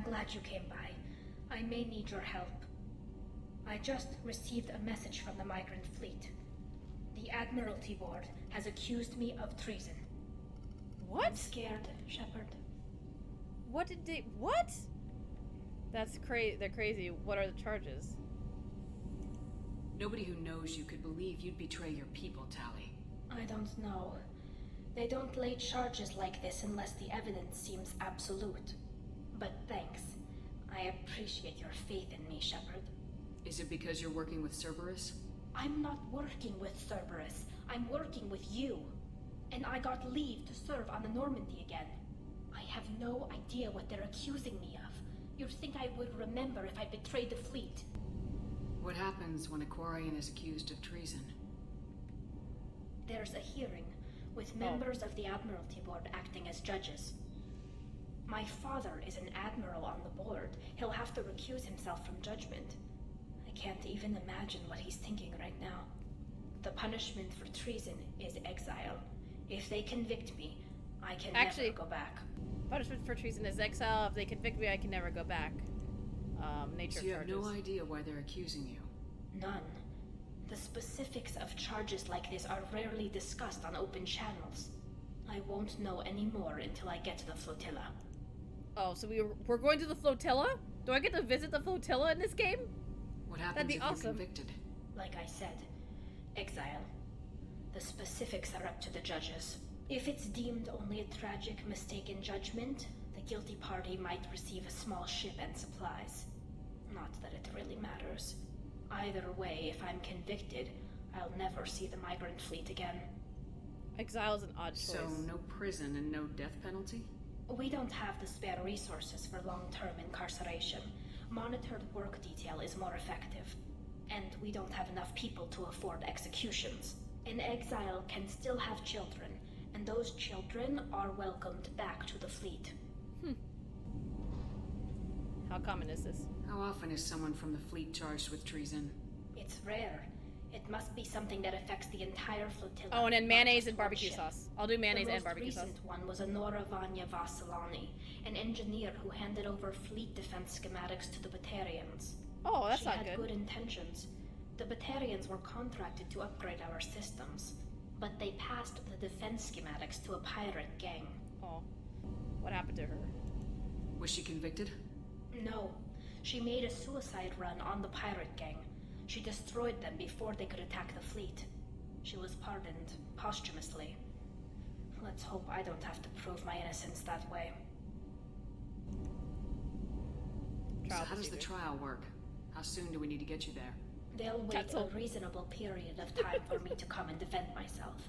glad you came by. I may need your help. I just received a message from the migrant fleet. The Admiralty Board has accused me of treason. What? I'm scared, Shepard. What did they... What? That's crazy. They're crazy. What are the charges? Nobody who knows you could believe you'd betray your people, Tali. I don't know. They don't lay charges like this unless the evidence seems absolute. But thanks. I appreciate your faith in me, Shepard. Is it because you're working with Cerberus? I'm not working with Cerberus. I'm working with you. And I got leave to serve on the Normandy again. I have no idea what they're accusing me of. You'd think I would remember if I betrayed the fleet. What happens when a Quarian is accused of treason? There's a hearing, with members of the Admiralty Board acting as judges. My father is an admiral on the board. He'll have to recuse himself from judgment. I can't even imagine what he's thinking right now. The punishment for treason is exile. If they convict me, I can never go back. Punishment for treason is exile. If they convict me, I can never go back. Nature so you charges. have no idea why they're accusing you? None. The specifics of charges like this are rarely discussed on open channels. I won't know any more until I get to the flotilla. Oh, so we're going to the flotilla? Do I get to visit the flotilla in this game? What happens That'd be if awesome. you're convicted? Like I said, exile. The specifics are up to the judges. If it's deemed only a tragic mistake in judgment, the guilty party might receive a small ship and supplies. Not that it really matters. Either way, if I'm convicted, I'll never see the migrant fleet again. Exile is an odd choice. So no prison and no death penalty? We don't have the spare resources for long-term incarceration. Monitored work detail is more effective. And we don't have enough people to afford executions. An exile can still have children, and those children are welcomed back to the fleet. How common is this? How often is someone from the fleet charged with treason? It's rare. It must be something that affects the entire flotilla. Oh, and then not mayonnaise just and one barbecue ship. sauce. I'll do mayonnaise and barbecue sauce. The most recent one was Honora Vanya Vasilani, an engineer who handed over fleet defense schematics to the Batarians. Oh, that's she not had good. good intentions. The Batarians were contracted to upgrade our systems, but they passed the defense schematics to a pirate gang. Oh, what happened to her? Was she convicted? No, she made a suicide run on the pirate gang. She destroyed them before they could attack the fleet. She was pardoned posthumously. Let's hope I don't have to prove my innocence that way. So how does the trial work? How soon do we need to get you there? They'll wait a reasonable period of time for me to come and defend myself.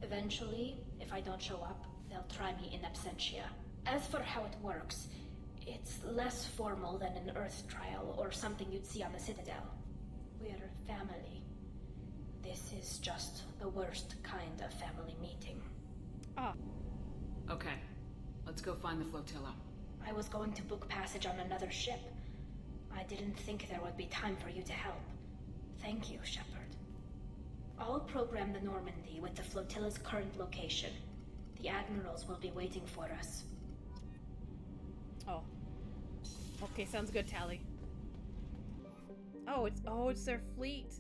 Eventually, if I don't show up, they'll try me in absentia. As for how it works, it's less formal than an Earth trial or something you'd see on the Citadel. We're family. This is just the worst kind of family meeting. Ah. Okay, let's go find the flotilla. I was going to book passage on another ship. I didn't think there would be time for you to help. Thank you, Shepard. I'll program the Normandy with the flotilla's current location. The admirals will be waiting for us. Oh. Okay, sounds good, Tali. Oh, it's their fleet.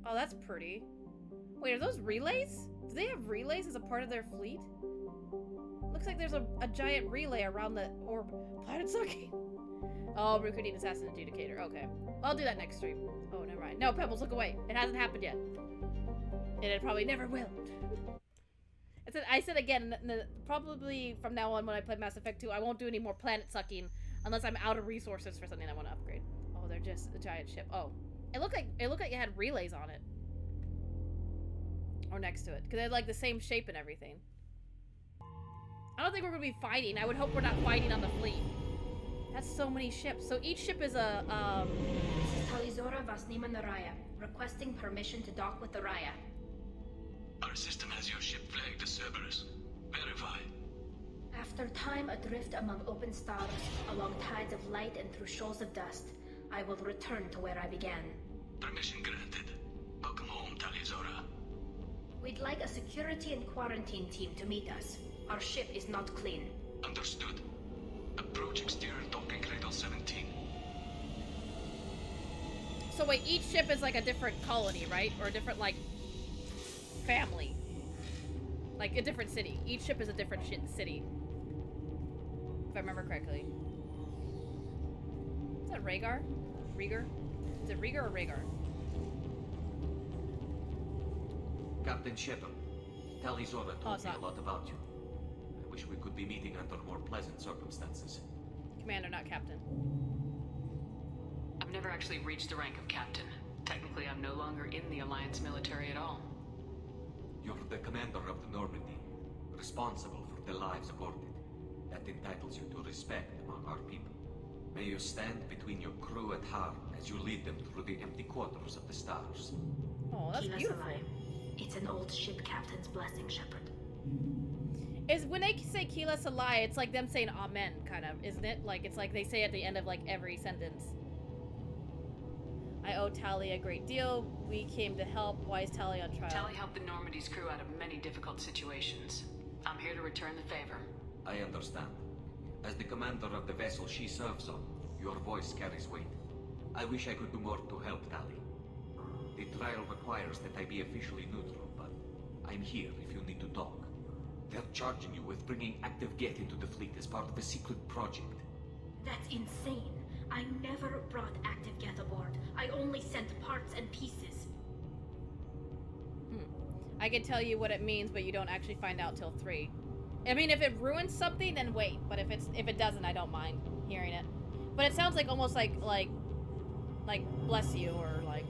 Oh, that's pretty. Wait, are those relays? Do they have relays as a part of their fleet? Looks like there's a giant relay around the orb. Planet sucking. Oh, recruiting assassin adjudicator. Okay. I'll do that next stream. Oh, never mind. No, Pebbles, look away. It hasn't happened yet. And it probably never will. I said again, probably from now on when I play Mass Effect 2, I won't do any more planet sucking unless I'm out of resources for something I want to upgrade. Oh, they're just a giant ship. Oh. It looked like it had relays on it. Or next to it. Because they had like the same shape and everything. I don't think we're going to be fighting. I would hope we're not fighting on the fleet. That's so many ships. So each ship is a, This is Talizora Vasnima Naraya, requesting permission to dock with the Raya. Our system has your ship flagged as Cerberus. Verify. After time adrift among open stars, along tides of light and through shoals of dust, I will return to where I began. Permission granted. Welcome home, Talizora. We'd like a security and quarantine team to meet us. Our ship is not clean. Understood. A Approach exterior docking cradle 17. So wait, each ship is like a different colony, right? Or a different, like, family. Like, a different city. Each ship is a different city. If I remember correctly. Is that Rhaegar? Rhaegar? Is it Rhaegar or Rhaegar? Captain Shepard, Tali Zora told me not. a lot about you. I wish we could be meeting under more pleasant circumstances. Commander, not captain. I've never actually reached the rank of captain. Technically, I'm no longer in the Alliance military at all. You're the commander of the Normandy, responsible for the lives aborted. That entitles you to respect among our people. May you stand between your crew and harm as you lead them through the empty quarters of the stars. Oh, that's Keep us beautiful. alive. It's an old ship captain's blessing, Shepard. Is when they say Keela Salai, it's like them saying Amen, kind of, isn't it? Like, it's like they say at the end of, like, every sentence. I owe Tali a great deal. We came to help. Why is Tali on trial? Tali helped the Normandy's crew out of many difficult situations. I'm here to return the favor. I understand. As the commander of the vessel she serves on, your voice carries weight. I wish I could do more to help Tali. The trial requires that I be officially neutral, but I'm here if you need to talk. They're charging you with bringing active Geth into the fleet as part of a secret project. That's insane. I never brought active Geth aboard. I only sent parts and pieces. I can tell you what it means, but you don't actually find out till 3. I mean, if it ruins something, then wait. But if it doesn't, I don't mind hearing it. But it sounds like almost like bless you or like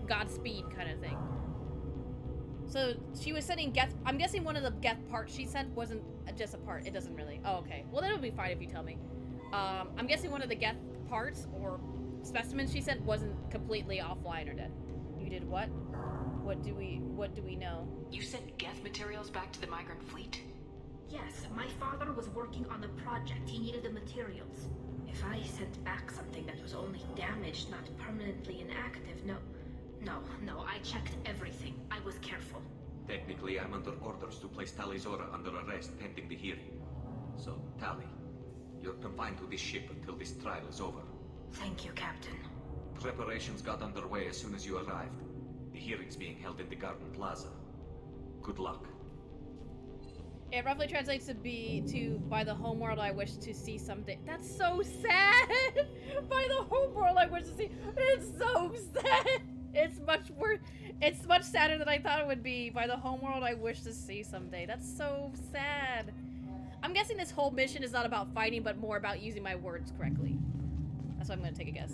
Godspeed kind of thing. So she was sending Geth. I'm guessing one of the Geth parts she sent wasn't just a part. It doesn't really. Oh, okay. Well, that'll be fine if you tell me. I'm guessing one of the Geth parts or specimens she sent wasn't completely offline or dead. You did what? What do we know? You sent Geth materials back to the migrant fleet? Yes, my father was working on a project. He needed the materials. If I sent back something that was only damaged, not permanently inactive, no, I checked everything. I was careful. Technically, I'm under orders to place Tali Zora under arrest pending the hearing. So, Tali, you're confined to this ship until this trial is over. Thank you, Captain. Preparations got underway as soon as you arrived. The hearing's being held in the Garden Plaza. Good luck. It roughly translates to by the homeworld I wish to see someday. That's so sad! By the homeworld I wish to see. It's so sad! It's much sadder than I thought it would be. By the homeworld I wish to see someday. That's so sad. I'm guessing this whole mission is not about fighting, but more about using my words correctly. That's what I'm gonna take a guess.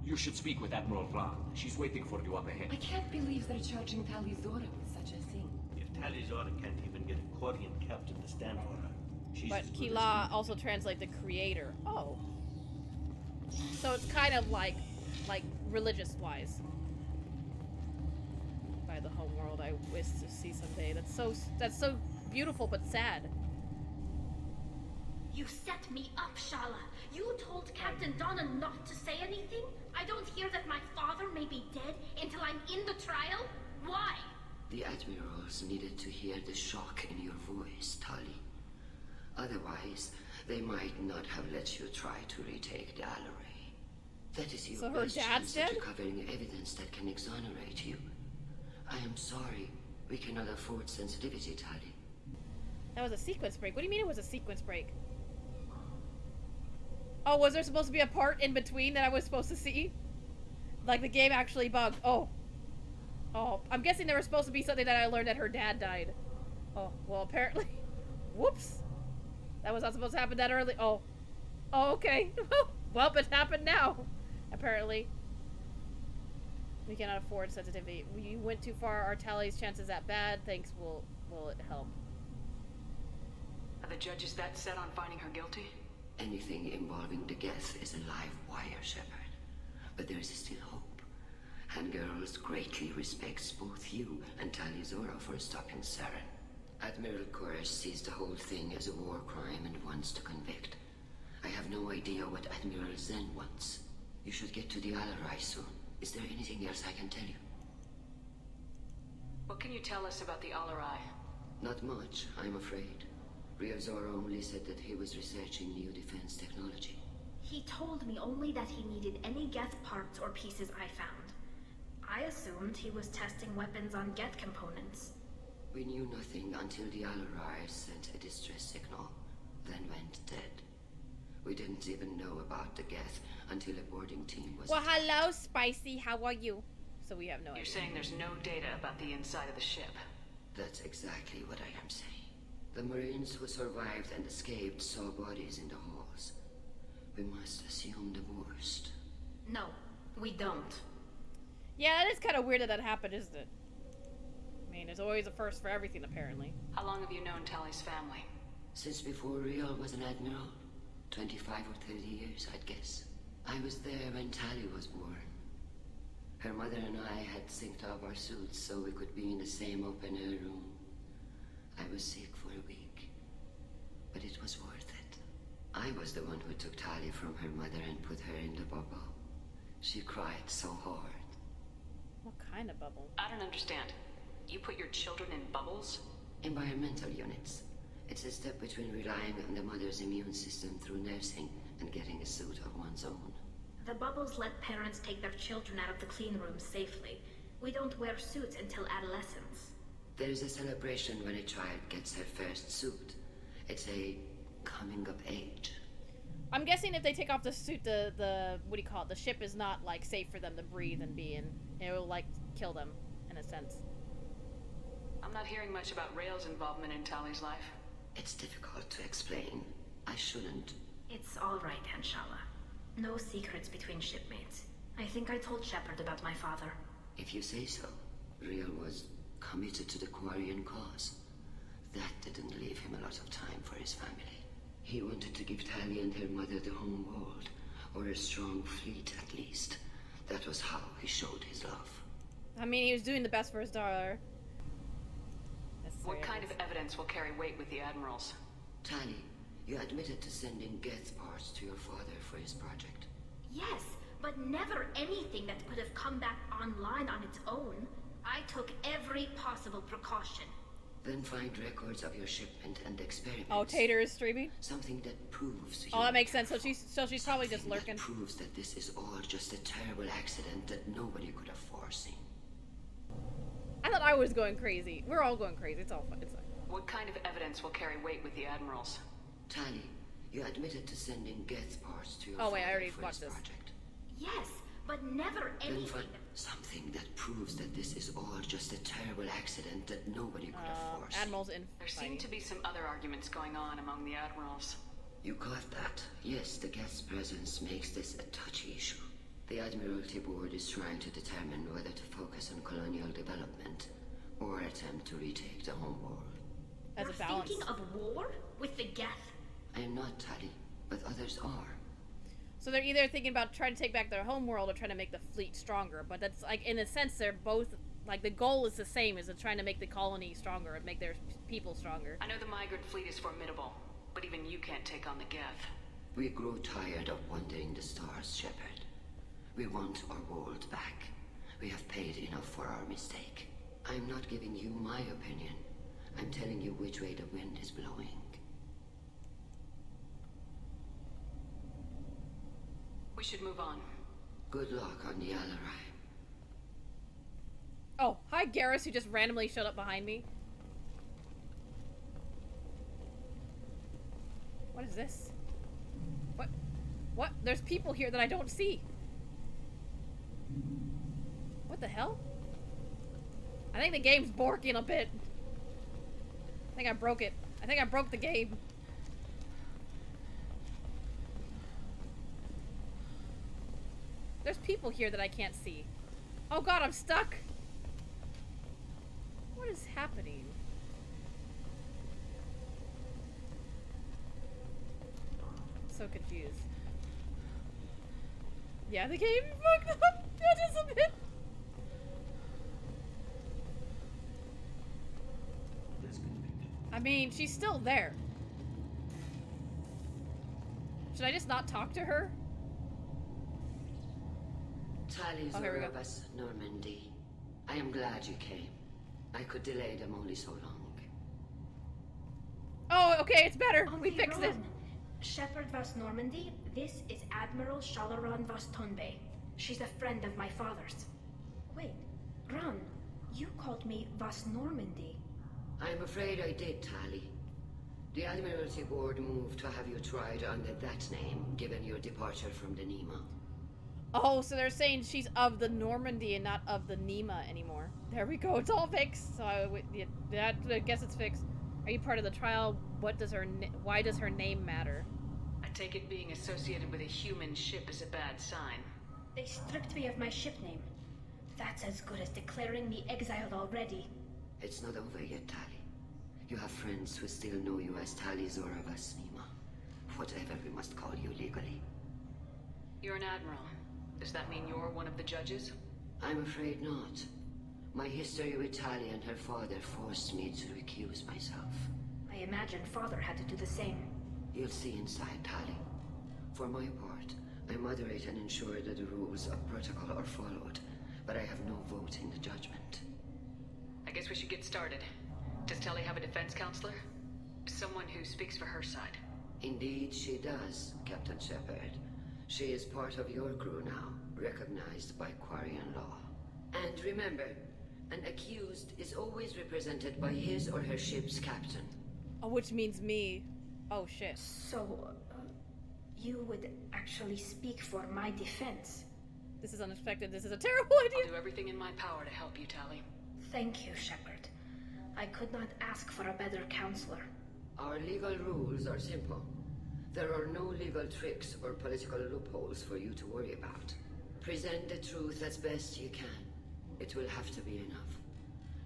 You should speak with Admiral Ra. She's waiting for you up ahead. I can't believe they're charging Tali Zora with such a thing. If Tali Zora can't even get a Quarian captain to stand for her, she's But as good Kila as also translates the creator. Oh. So it's kind of like religious-wise. By the homeworld I wish to see someday. That's so beautiful but sad. You set me up, Shala. You told Captain Donna not to say anything? I don't hear that my father may be dead until I'm in the trial? Why? The admirals needed to hear the shock in your voice, Tali. Otherwise, they might not have let you try to retake the Allery. That is your So her best dad's chance at dead? recovering evidence that can exonerate you. I am sorry. We cannot afford sensitivity, Tali. That was a sequence break. What do you mean it was a sequence break? Oh, was there supposed to be a part in between that I was supposed to see? Like the game actually bugged. Oh. Oh, I'm guessing there was supposed to be something that I learned that her dad died. Oh, well apparently. Whoops. That was not supposed to happen that early. Oh. Oh, okay. Well, it happened now. Apparently. We cannot afford sensitivity. We went too far. Our tally's chances that bad. Thanks. Will it help? Are the judges that set on finding her guilty? Anything involving the Geth is a live wire, Shepard. But there is still hope. Handgirls greatly respects both you and Tali Zora for stopping Saren. Admiral Koresh sees the whole thing as a war crime and wants to convict. I have no idea what Admiral Zen wants. You should get to the Alarai soon. Is there anything else I can tell you? What can you tell us about the Alarai? Not much, I'm afraid. Rio Zoro only said that he was researching new defense technology. He told me only that he needed any Geth parts or pieces I found. I assumed he was testing weapons on Geth components. We knew nothing until the Alarai sent a distress signal, then went dead. We didn't even know about the Geth until a boarding team was... Well, hello, Spicy. How are you? So we have no idea. You're saying there's no data about the inside of the ship. That's exactly what I am saying. The Marines who survived and escaped saw bodies in the halls. We must assume the worst. No, we don't. Yeah, it is kind of weird that happened, isn't it? I mean, there's always a first for everything, apparently. How long have you known Tally's family? Since before Rio was an admiral. 25 or 30 years, I'd guess. I was there when Tally was born. Her mother and I had synced up our suits so we could be in the same open-air room. I was sick for a week, but it was worth it. I was the one who took Tally from her mother and put her in the bubble. She cried so hard. What kind of bubble? I don't understand. You put your children in bubbles? Environmental units. It's a step between relying on the mother's immune system through nursing and getting a suit of one's own. The bubbles let parents take their children out of the clean rooms safely. We don't wear suits until adolescence. There's a celebration when a child gets her first suit. It's a coming of age. I'm guessing if they take off the suit, the what do you call it? The ship is not, like, safe for them to breathe and be in. It will, like, kill them, in a sense. I'm not hearing much about Rael's involvement in Tally's life. It's difficult to explain. I shouldn't. It's all right, Henshala. No secrets between shipmates. I think I told Shepard about my father. If you say so. Riel was committed to the Quarian cause. That didn't leave him a lot of time for his family. He wanted to give Tally and her mother the home world, or a strong fleet at least. That was how he showed his love. I mean, he was doing the best for his daughter. What kind of evidence will carry weight with the admirals? Tally, you admitted to sending Geth parts to your father for his project. Yes, but never anything that could have come back online on its own. I took every possible precaution. Then find records of your shipment and experiments. Oh, Tater is streaming? Something that proves... Oh, that makes sense. So she's probably just lurking. That proves that this is all just a terrible accident that nobody could have foreseen. I thought I was going crazy. We're all going crazy. It's all fun. It's fine. What kind of evidence will carry weight with the admirals? Tally, you admitted to sending Geth parts to your Oh wait, I father already for watched his this. project. Yes, but never Then anything. find something that proves that this is all just a terrible accident that nobody could have foreseen. Admirals in There seem to be some other arguments going on among the admirals. You caught that. Yes, the Geth's presence makes this a touchy issue. The Admiralty Board is trying to determine whether to focus on colonial development or attempt to retake the home world. as You're a balance. thinking of war with the Geth? I am not, Tally, but others are. So they're either thinking about trying to take back their home world or trying to make the fleet stronger. But that's like, in a sense, they're both, like, the goal is the same, is trying to make the colony stronger and make their people stronger. I know the migrant fleet is formidable, but even you can't take on the Geth. We grow tired of wandering the stars, Shepard. We want our world back. We have paid enough for our mistake. I'm not giving you my opinion. I'm telling you which way the wind is blowing. We should move on. Good luck on the Alarai. Oh, hi Garrus, who just randomly showed up behind me. What is this? What? What? There's people here that I don't see. What the hell? I think the game's borking a bit. I think I broke it. I think I broke the game. There's people here that I can't see. Oh god, I'm stuck! What is happening? So confused. Yeah, the game fucked up just a bit. I mean, she's still there. Should I just not talk to her? Tally's Oh, here we go. Orobas, Normandy. I am glad you came. I could delay them only so long. Oh, Okay, it's better. We Only fixed it. Ron. Shepherd Vas Normandy, this is Admiral Shalaran Vas Tonbe. She's a friend of my father's. Wait, Ron, you called me Vas Normandy. I'm afraid I did, Tally. The Admiralty Board moved to have you tried under that name, given your departure from the Nima. Oh, so they're saying she's of the Normandy and not of the Nima anymore. There we go. It's all fixed. So I guess it's fixed. Are you part of the trial? What does why does her name matter? I take it being associated with a human ship is a bad sign. They stripped me of my ship name. That's as good as declaring me exiled already. It's not over yet, Tally. You have friends who still know you as Tally Zora Vas Nima. Whatever we must call you legally. You're an admiral. Does that mean you're one of the judges? I'm afraid not. My history with Tally and her father forced me to recuse myself. I imagine father had to do the same. You'll see inside, Tally. For my part, I moderate and ensure that the rules of protocol are followed, but I have no vote in the judgment. I guess we should get started. Does Tally have a defense counselor? Someone who speaks for her side. Indeed, she does, Captain Shepard. She is part of your crew now, recognized by Quarian law. And remember, an accused is always represented by his or her ship's captain. Oh, which means me. Oh, shit. So, you would actually speak for my defense? This is unexpected. This is a terrible I'll idea. do everything in my power to help you, Tally. Thank you, Shepard. I could not ask for a better counselor. Our legal rules are simple. There are no legal tricks or political loopholes for you to worry about. Present the truth as best you can. It will have to be enough.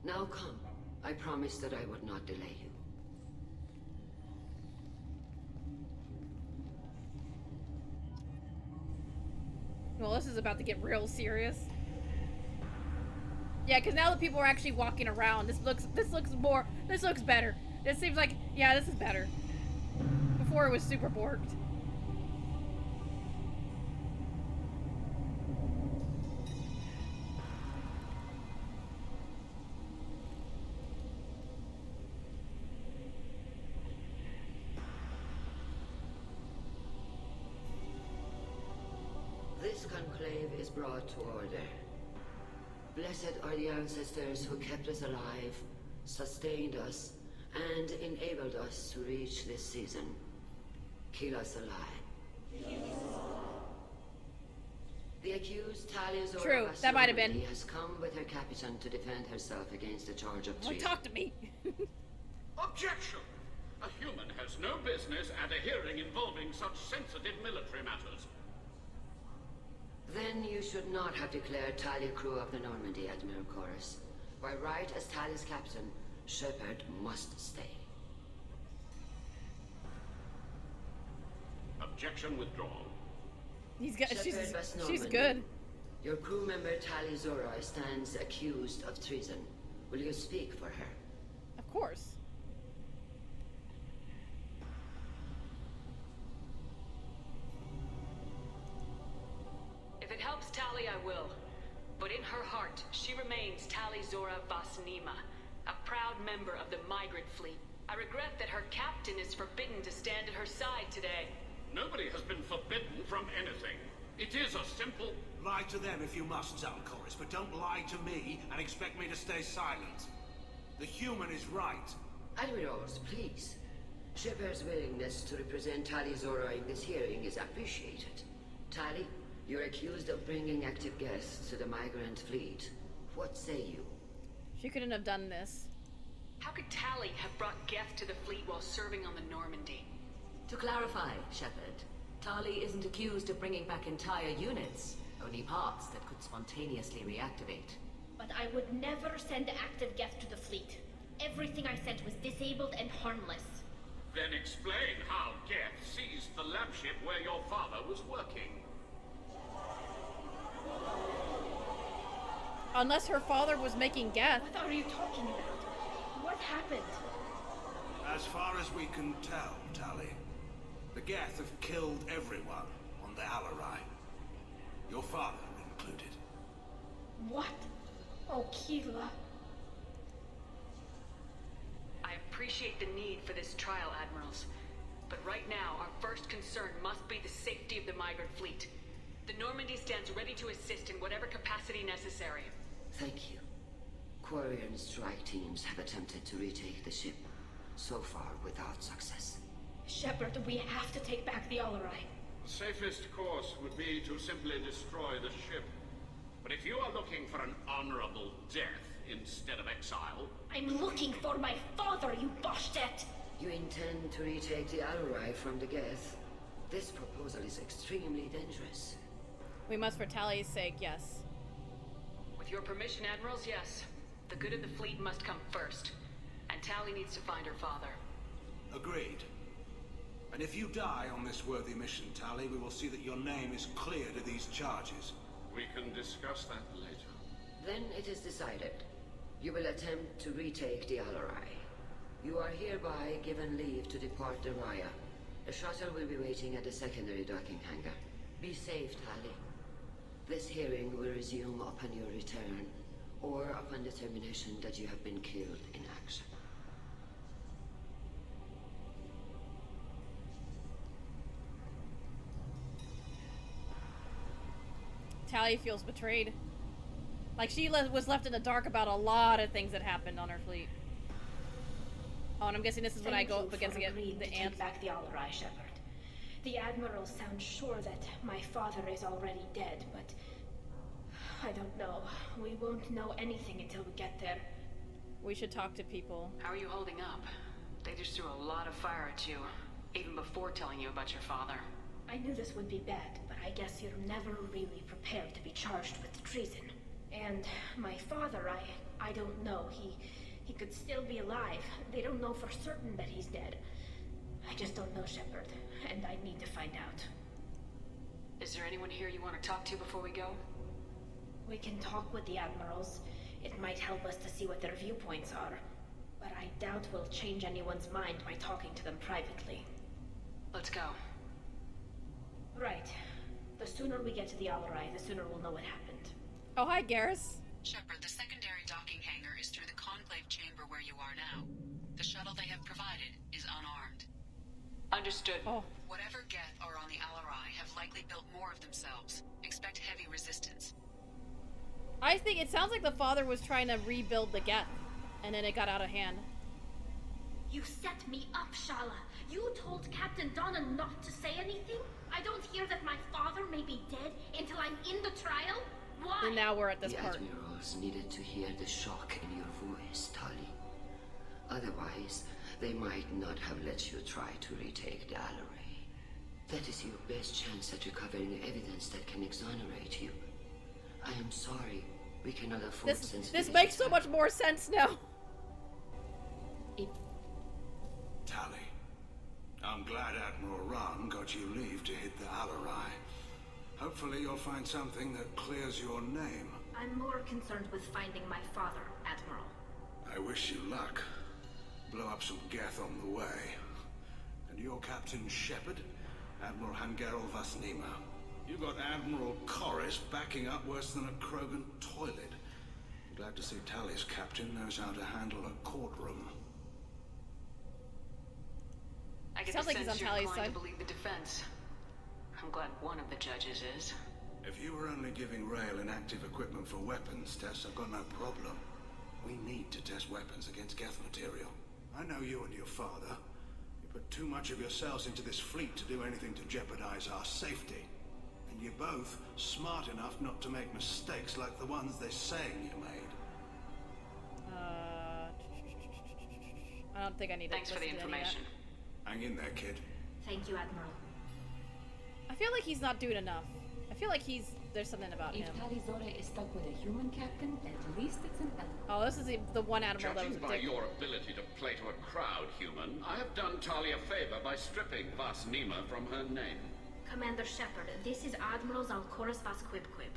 Now come. I promised that I would not delay you. Well, this is about to get real serious. Yeah, because now the people are actually walking around. This looks better. This seems like, yeah, this is better. Before it was super borked. This conclave is brought to order. Blessed are the ancestors who kept us alive, sustained us, and enabled us to reach this season. Keep us alive. The accused Tally Zora True, that might have been. has come with her captain to defend herself against the charge of Oh, treason. talk to me. Objection! A human has no business at a hearing involving such sensitive military matters. Then you should not have declared Tally crew of the Normandy, Admiral Chorus. By right as Tally's captain, Shepard must stay. Objection withdrawn. She's good. Your crew member Tally Zora stands accused of treason. Will you speak for her? Of course. If it helps Tally, I will. But in her heart, she remains Tally Zora Vas Nima, a proud member of the migrant fleet. I regret that her captain is forbidden to stand at her side today. Nobody has been forbidden from anything. It is a simple... Lie to them if you must, Zalcoris, but don't lie to me and expect me to stay silent. The human is right. Admirals, please. Shepard's willingness to represent Tally Zora in this hearing is appreciated. Tally, you're accused of bringing active guests to the migrant fleet. What say you? She couldn't have done this. How could Tally have brought Geth to the fleet while serving on the Normandy? To clarify, Shepard, Tali isn't accused of bringing back entire units, only parts that could spontaneously reactivate. But I would never send active Geth to the fleet. Everything I sent was disabled and harmless. Then explain how Geth seized the lab ship where your father was working. Unless her father was making Geth. What are you talking about? What happened? As far as we can tell, Tally, the Geth have killed everyone on the Alarai. Your father included. What? Oh, Keela. I appreciate appreciate the need for this trial, Admirals. But right now, our first concern must be the safety of the migrant fleet. The Normandy stands ready to assist in whatever capacity necessary. Thank you. Quarry and strike teams have attempted to retake the ship, so far without success. Shepard, we have to take back the Alarai. The safest course would be to simply destroy the ship. But if you are looking for an honorable death instead of exile... I'm looking for my father, you Boshtet! You intend to retake the Alarai from the Geth? This proposal is extremely dangerous. We must, for Tally's sake, yes. With your permission, Admirals, yes. The good of the fleet must come first. And Tally needs to find her father. Agreed. And if you die on this worthy mission, Tally, we will see that your name is cleared of these charges. We can discuss that later. Then it is decided. You will attempt to retake the Alarai. You are hereby given leave to depart the Raya. The shuttle will be waiting at the secondary docking hangar. Be safe, Tally. This hearing will resume upon your return, or upon determination that you have been killed in action. Tally feels betrayed. Like she was left in the dark about a lot of things that happened on her fleet. Oh, and I'm guessing this is when I go up against the ants. Take back the Alarai, Shepard. The Admiral sounds sure that my father is already dead, but I don't know. We won't know anything until we get there. We should talk to people. How are you holding up? They just threw a lot of fire at you, even before telling you about your father. I knew this would be bad, but I guess you're never really prepared to be charged with treason. And my father, I don't know. He could still be alive. They don't know for certain that he's dead. I just don't know, Shepard, and I need to find out. Is there anyone here you want to talk to before we go? We can talk with the Admirals. It might help us to see what their viewpoints are. But I doubt we'll change anyone's mind by talking to them privately. Let's go. Right. The sooner we get to the Alarai, the sooner we'll know what happened. Oh, hi, Garrus. Shepard, the secondary docking hangar is through the conclave chamber where you are now. The shuttle they have provided is unarmed. Understood. Oh. Whatever Geth are on the Alarai have likely built more of themselves. Expect heavy resistance. I think it sounds like the father was trying to rebuild the Geth, and then it got out of hand. You set me up, Shala. You told Captain Donna not to say anything? I don't hear that my father may be dead until I'm in the trial? Why? And now we're at this part. The Admirals needed to hear the shock in your voice, Tali. Otherwise, they might not have let you try to retake the Alarai. That is your best chance at recovering evidence that can exonerate you. I am sorry. We cannot afford This makes so much more sense now. Tali, I'm glad Admiral Ran got you leave to hit the Alarai. Hopefully you'll find something that clears your name. I'm more concerned with finding my father, Admiral. I wish you luck. Blow up some Geth on the way. And your Captain Shepard, Admiral Hangerel Vasnima. You got Admiral Corris backing up worse than a Krogan toilet. Glad to see Tali's captain knows how to handle a courtroom. I get Sounds the like he's sense on you're Tally's inclined side. to believe the defense. I'm glad one of the judges is. If you were only giving Rail inactive equipment for weapons tests, I've got no problem. We need to test weapons against Geth material. I know you and your father. You put too much of yourselves into this fleet to do anything to jeopardize our safety. And you're both smart enough not to make mistakes like the ones they're saying you made. I don't think I need to Thanks for the listen to any of that. information. Hang in there, kid. Thank you, Admiral. I feel like he's not doing enough. I feel like there's something about him. If Tali Zora is stuck with a human captain, at least it's an elf. Oh, this is the one Admiral that was Judging a by dick. your ability to play to a crowd, human, I have done Talia a favor by stripping Vasnima from her name. Commander Shepard, this is Admiral Zalkoris Vasquibquib.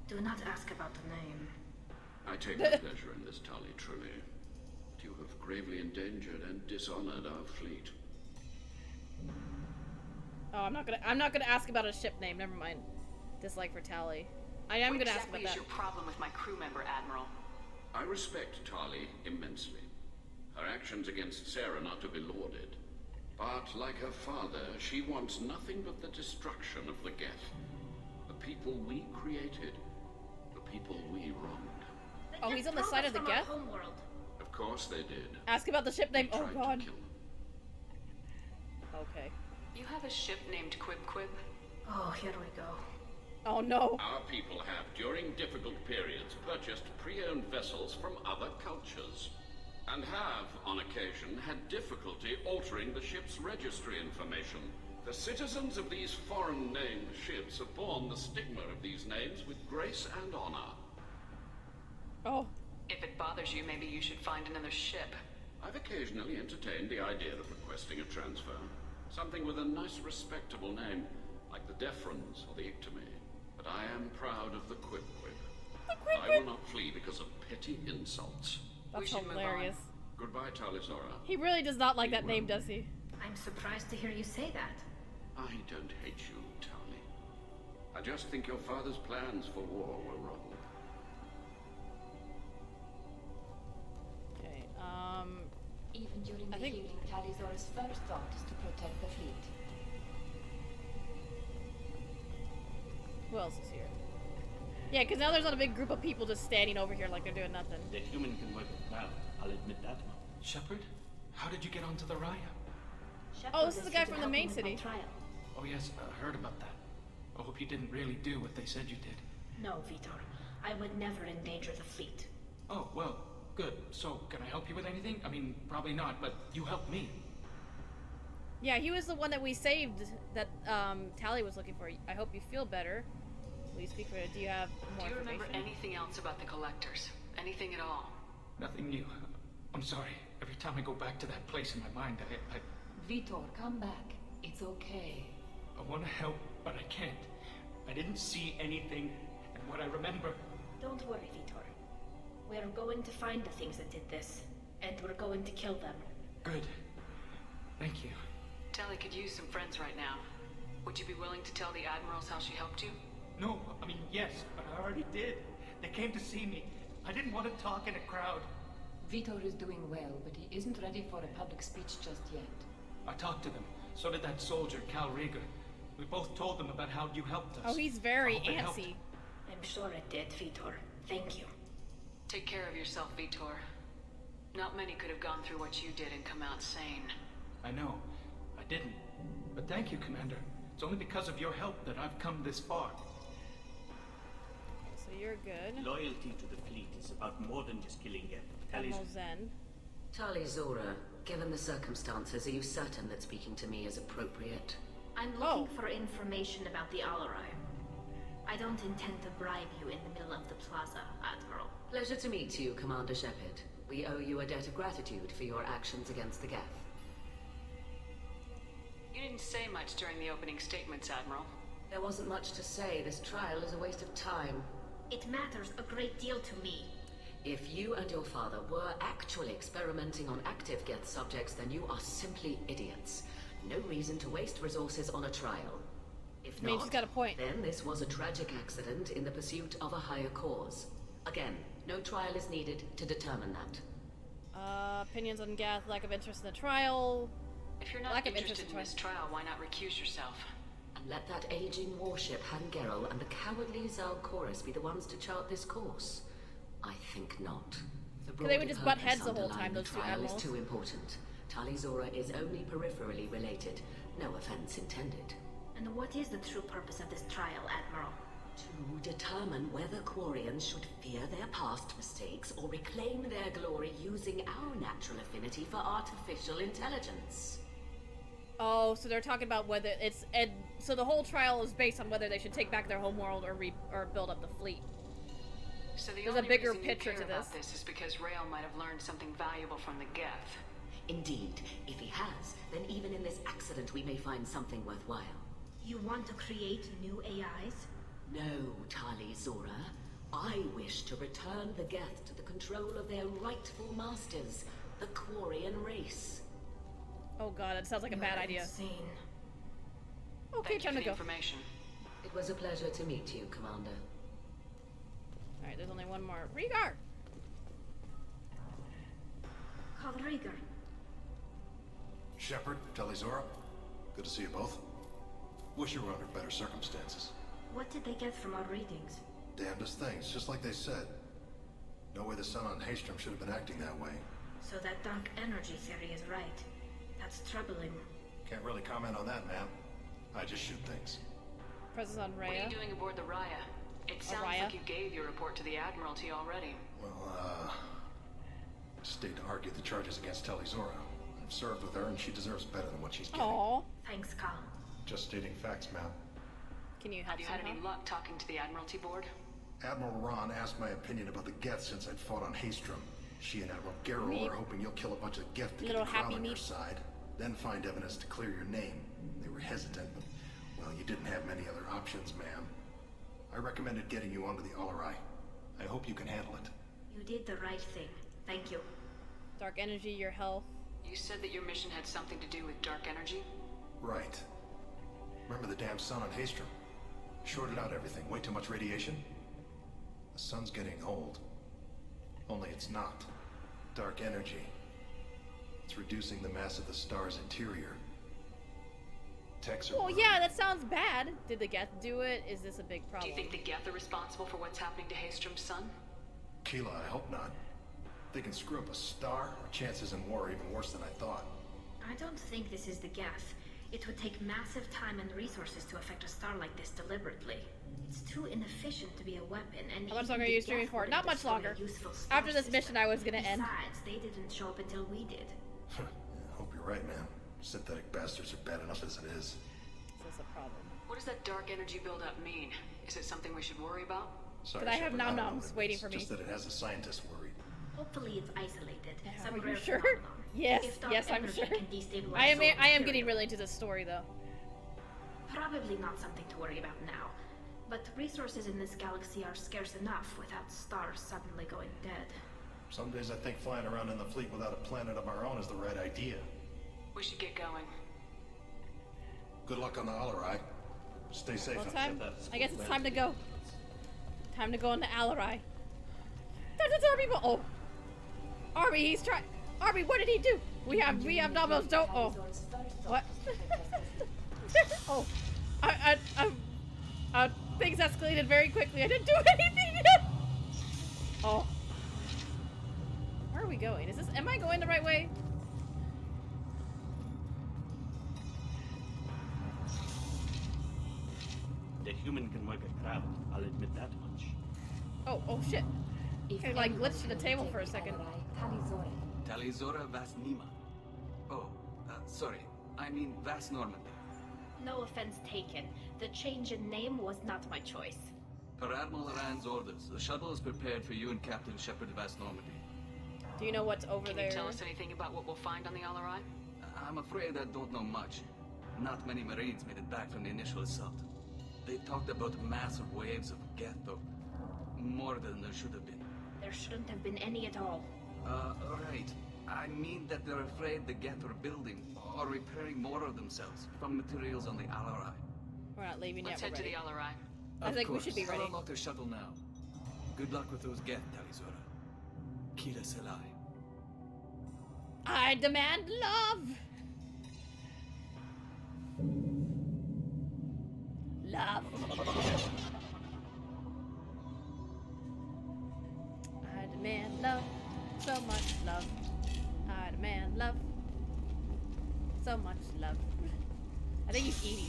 Do not ask about the name. I take no pleasure in this, Tali, truly. But you have gravely endangered and dishonored our fleet. Oh, I'm not gonna ask about a ship name. Never mind. Dislike for Tally. I am What gonna ask exactly about is that. your problem with my crew member, Admiral? I respect Tali immensely. Her actions actions against Saren are to be lauded. But like her father, she wants nothing but the destruction of the Geth. The people we created. The people we wronged. Oh, he's on the side of the Geth? Of course they did. Ask about the ship name. Oh god. Okay. You have a ship named Quib Quib? Oh, here we go. Oh no. Our people have, during difficult periods, purchased pre-owned vessels from other cultures. And have, on occasion, had difficulty altering the ship's registry information. The citizens of these foreign-named ships have borne the stigma of these names with grace and honor. Oh. If it bothers you, maybe you should find another ship. I've occasionally entertained the idea of requesting a transfer. Something with a nice, respectable name, like the Defrons or the Ictomy. But I am proud of the Quib Quib. I will not flee because of petty insults. That's hilarious. Goodbye, Talizora. He really does not like that name, does he? I'm surprised to hear you say that. I don't hate you, Tali. I just think your father's plans for war were wrong. Okay, Even during I the think- healing, Talizora's first thought is to protect the fleet. who else is here? Yeah, because now there's not a big group of people just standing over here like they're doing nothing. The human can work it well, I'll admit that. Shepard? How did you get onto the Raya? Oh, this is the guy from the main city. Oh yes, I heard about that. I hope you didn't really do what they said you did. No, Vitor. I would never endanger the fleet. Oh, well, good. So, can I help you with anything? I mean, probably not, but you helped me. Yeah, he was the one that we saved that Tali was looking for. I hope you feel better. Will you speak for it? Do you have more Do you remember information? anything else about the Collectors? Anything at all? Nothing new. I'm sorry. Every time I go back to that place in my mind, I Vitor, come back. It's okay. want to help, but I can't. I didn't see anything, and what I remember... Don't worry, Vitor. We're going to find the things that did this, and we're going to kill them. Good. Thank you. Tali could use some friends right now. Would you be willing to tell the Admirals how she helped you? No, I mean, yes, but I already did. They came to see me. I didn't want to talk in a crowd. Vitor is doing well, but he isn't ready for a public speech just yet. I talked to them. So did that soldier, Cal Rieger. We both told them about how you helped us. Oh, he's very I hope it helped. antsy. I'm sure it did, Vitor. Thank you. Take care of yourself, Vitor. Not many could have gone through what you did and come out sane. I know. I didn't. But thank you, Commander. It's only because of your help that I've come this far. So you're good. Loyalty to the fleet is about more than just killing it. Admiral Zen. Talizora, given the circumstances, are you certain that speaking to me is appropriate? I'm looking for information about the Alarai. I don't intend to bribe you in the middle of the plaza, Admiral. Pleasure to meet you, Commander Shepard. We owe you a debt of gratitude for your actions against the Geth. You didn't say much during the opening statements, Admiral. There wasn't much to say. This trial is a waste of time. It matters a great deal to me. If you and your father were actually experimenting on active Geth subjects, then you are simply idiots. No reason to waste resources on a trial. If Mage's not, got a point. then this was a tragic accident in the pursuit of a higher cause. Again, no trial is needed to determine that. Opinions on Gath, lack of interest in the trial. If you're not Lack of interested interest in this trial, why not recuse yourself? And let that aging warship Hangerel and the cowardly Zalcorus be the ones to chart this course? I think not. The They would just butt broader heads the purpose whole time, underlying the those two trial admirals. is too important. Talizora is only peripherally related. No offense intended. And what is the true purpose of this trial, Admiral? To determine whether Quarians should fear their past mistakes or reclaim their glory using our natural affinity for artificial intelligence. Oh, so they're talking about whether it's so the whole trial is based on whether they should take back their homeworld or build up the fleet. So the There's a only bigger reason picture you care to about this. this is because Rael might have learned something valuable from the Geth. Indeed, if he has, then even in this accident we may find something worthwhile. You want to create new AIs? No, Talizora. I wish to return the Geth to the control of their rightful masters, the Quarian race. Oh god, that sounds like a bad idea. Insane. Okay, Thank you time for to the go. information. It was a pleasure to meet you, Commander. Alright, there's only one more. Rieger! Call Rieger. Shepard, Telizora. Good to see you both. Wish you were under better circumstances. What did they get from our readings? Damnedest things, just like they said. No way the Sun on Haystrom should have been acting that way. So that dark energy theory is right. That's troubling. Can't really comment on that, ma'am. I just shoot things. Presence on What are Rhea. you doing aboard the Raya? It sounds Raya? like you gave your report to the Admiralty already. Well, stayed to argue the charges against Telizora. I've served with her, and she deserves better than what she's getting. Aww. Thanks, Carl. Just stating facts, ma'am. Can you help Have you had somehow? any luck talking to the Admiralty board? Admiral Ron asked my opinion about the Geth since I'd fought on Haystrom. She and Admiral Garrow Meep. are hoping you'll kill a bunch of Geth to Little get the crown happy on your meep. side, then find evidence to clear your name. They were hesitant, but, well, you didn't have many other options, ma'am. I recommended getting you onto the Alarai. I hope you can handle it. You did the right thing. Thank you. Dark energy, your health. You said that your mission had something to do with dark energy? Right. Remember the damn sun on Haystrom? Shorted out everything. Way too much radiation? The sun's getting old. Only it's not. Dark energy. It's reducing the mass of the star's interior. Techs are Well, worried. yeah, that sounds bad. Did the Geth do it? Is this a big Do problem? you think the Geth are responsible for what's happening to Haystrom's son? Keela, I hope not. If they can screw up a star, our chances in war are even worse than I thought. I don't think this is the Geth. It would take massive time and resources to affect a star like this deliberately. It's too inefficient to be a weapon, and How much even longer are the you streaming Geth for? wouldn't Not much destroy a longer. useful star After this mission, I was gonna end. Besides, they didn't show up until we did. I hope you're right, man. Synthetic bastards are bad enough as it is. Is this a problem? What does that dark energy buildup mean? Is it something we should worry about? Sorry, But I have Shepard, don't know nom-noms what it waiting is, for me. Just that it has a scientist worried. Hopefully it's isolated. Some Are you rare sure? phenomenon. Yes, If dark yes, I'm energy sure. can destabilize I am solar getting material, really into this story though. Probably not something to worry about now. But resources in this galaxy are scarce enough without stars suddenly going dead. Some days I think flying around in the fleet without a planet of our own is the right idea. We should get going. Good luck on the Alarai. Stay safe. Well, out time. there. I guess it's time to go. Time to go on the Alarai. That's our people. Oh, Arby, he's trying. Arby, what did he do? We have Domino's dough. Oh, what? Oh, things escalated very quickly. I didn't do anything yet. Oh, where are we going? Is this? Am I going the right way? The human can work a crowd, I'll admit that much. Oh shit. I like glitched to the table for a second. Talizora Vasnima. Oh, sorry. I mean Vas Normandy. No offense taken. The change in name was not my choice. Per Admiral Rand's orders, the shuttle is prepared for you and Captain Shepard Vas Normandy. Do you know what's over Can there? you tell us anything about what we'll find on the Alarai? I'm afraid I don't know much. Not many Marines made it back from the initial assault. They talked about massive waves of Geth, though. More than there should have been. There shouldn't have been any at all. Right. I mean that they're afraid the Geth are building or repairing more of themselves from materials on the Alarai. We're not leaving Let's yet. head We're to the ready. Alarai. I think we Of should be course. ready. I'll unlock the shuttle now. Good luck with those Geth, Talizora. Kira Selai. I demand love. Love. I demand love. So much love. I demand love. So much love. I think he's eating.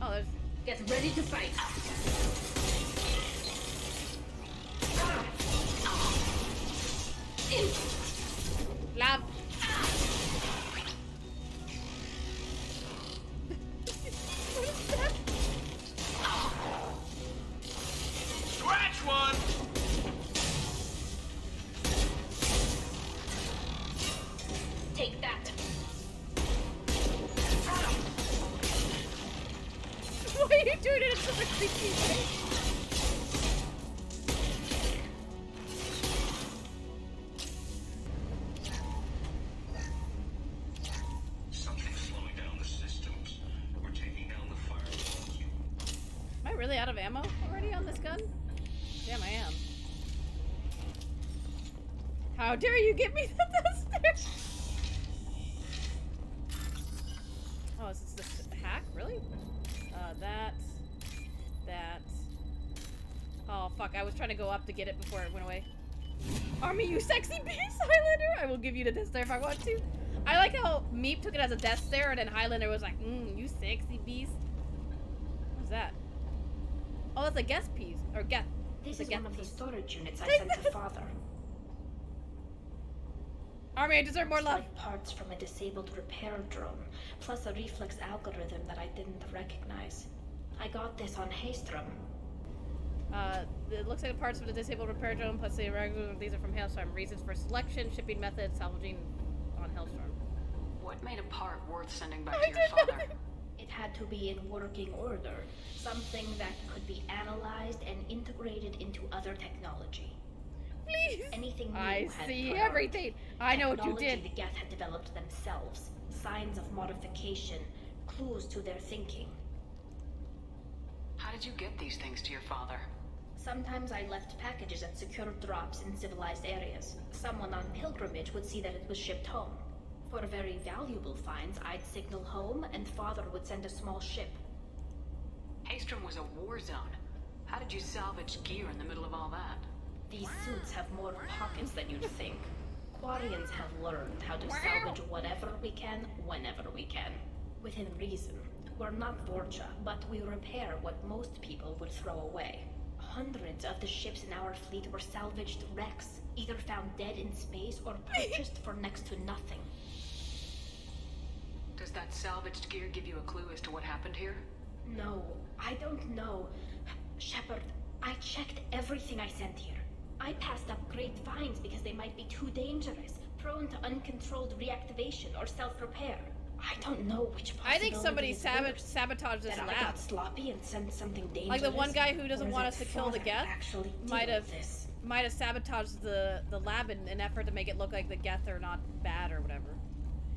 Oh, there's. Get ready to fight. Love. What is that? Scratch one! Take that. Why are you doing it in such a creepy way? Something's slowing down the systems. We're taking down the firewalls. Am I really out of ammo already on this gun? Damn, I am. How dare you get me downstairs? Fuck, I was trying to go up to get it before it went away. Army, you sexy beast, Highlander! I will give you the death stare if I want to. I like how Meep took it as a death stare, and then Highlander was like, you sexy beast. What's that? Oh, that's a guest piece. Or guest. This is one of the storage units I sent to Father. Army, I deserve more love. Like parts from a disabled repair drone, plus a reflex algorithm that I didn't recognize. I got this on Haystrom. It looks like the parts from the disabled repair drone, plus the regular. These are from Hailstorm. Reasons for selection, shipping methods, salvaging on Hailstorm. What made a part worth sending back to your father? It had to be in working order. Something that could be analyzed and integrated into other technology. Please! Anything new I had see priority. everything. I know what you did. Technology the Geth had developed themselves. Signs of modification. Clues to their thinking. How did you get these things to your father? Sometimes I left packages at secure drops in civilized areas. Someone on pilgrimage would see that it was shipped home. For very valuable finds, I'd signal home, and Father would send a small ship. Haystrom was a war zone. How did you salvage gear in the middle of all that? These suits have more pockets than you'd think. Quarians have learned how to salvage whatever we can, whenever we can. Within reason. We're not Vorcha, but we repair what most people would throw away. Hundreds of the ships in our fleet were salvaged wrecks, either found dead in space or purchased for next to nothing. Does that salvaged gear give you a clue as to what happened here? No, I don't know. Shepard, I checked everything I sent here. I passed up great finds because they might be too dangerous, prone to uncontrolled reactivation or self-repair. I don't know which possibility I think somebody is worse. sabotaged this That lab. I got sloppy and sent something dangerous. Like the one guy who doesn't or want that us to kill the Father Geth actually might did have this. sabotaged the lab in an effort to make it look like the Geth are not bad or whatever.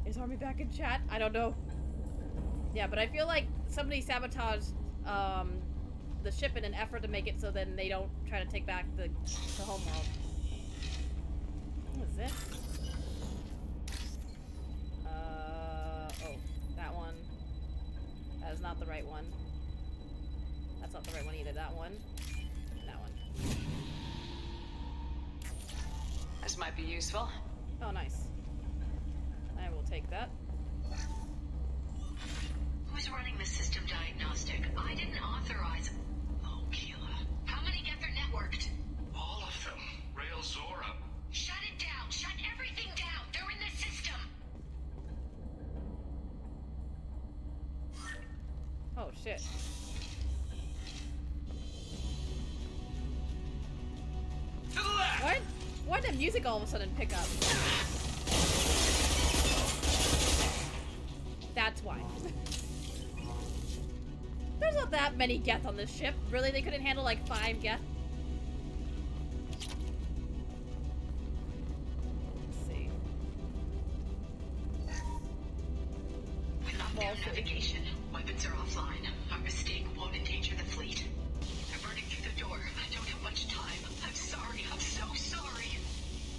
Is Army back in chat? I don't know. Yeah, but I feel like somebody sabotaged the ship in an effort to make it so then they don't try to take back the homeworld. What is this? Oh, that one. That is not the right one. That's not the right one either. That one. And that one. This might be useful. Oh, nice. I will take that. Who's running the system diagnostic? I didn't authorize. Oh, Keela. How many Geth are networked? All of them. Rail Zora. Shut it down. Shut everything down. They're in the system. Oh, shit. To the left! What? Why did the music all of a sudden pick up? That's why. There's not that many Geth on this ship. Really? They couldn't handle like 5 Geth? Let's see. Lockdown navigation. Weapons are offline. Our mistake won't endanger the fleet. I'm running through the door. I don't have much time. I'm sorry. I'm so sorry.